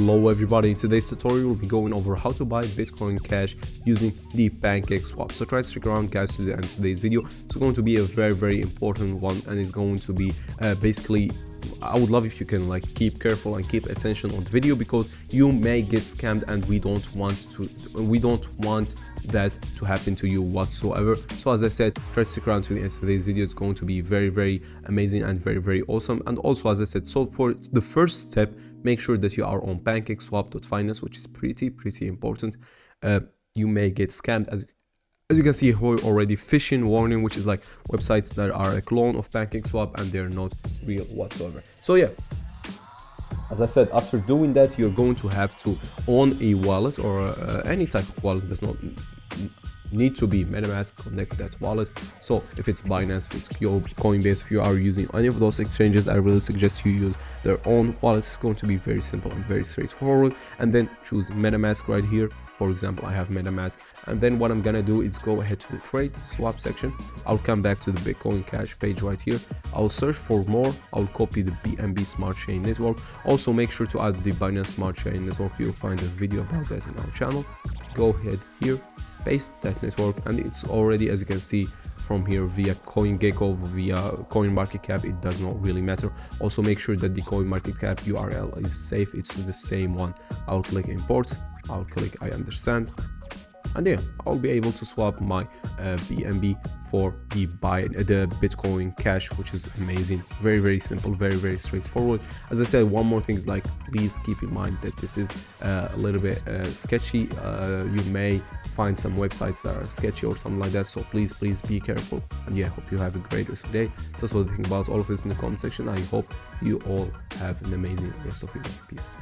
Hello everybody, in today's tutorial we'll be going over how to buy Bitcoin Cash using the Pancakeswap. So try to stick around guys to the end of today's video. It's going to be a very important one, and it's going to be basically, I would love if you can like keep careful and keep attention on the video, because you may get scammed and we don't want that to happen to you whatsoever. So as I said, try to stick around to the end of today's video. It's going to be very amazing and very awesome. And also, as I said, so for the first step, make sure that you are on pancakeswap.finance, which is pretty important. You may get scammed, as you can see here already, phishing warning, which is like websites that are a clone of Pancakeswap and they're not real whatsoever. So yeah, as I said, after doing that, you're going to have to own a wallet or any type of wallet. Does not need to be MetaMask. Connect that wallet. So if it's Binance, if it's your Coinbase, if you are using any of those exchanges, I really suggest you use their own wallet. It's going to be very simple and very straightforward. And then choose MetaMask right here. For example, I have MetaMask, and then what I'm gonna do is go ahead to the trade swap section. I'll come back to the Bitcoin Cash page right here. I'll search for more. I'll copy the BNB Smart Chain Network. Also make sure to add the Binance Smart Chain Network. You'll find a video about that in our channel. Go ahead here, paste that network, and it's already, as you can see from here, via CoinGecko, via CoinMarketCap. It does not really matter. Also make sure that the CoinMarketCap URL is safe. It's the same one. I'll click import. I'll click I understand, and yeah, I'll be able to swap my BNB for the Bitcoin Cash, which is amazing. Very simple, very straightforward. As I said, one more thing is, like, please keep in mind that this is a little bit sketchy. You may find some websites that are sketchy or something like that, so please be careful. And yeah, hope you have a great rest of the day. Tell us what you think about all of this in the comment section. I hope you all have an amazing rest of your day. Peace.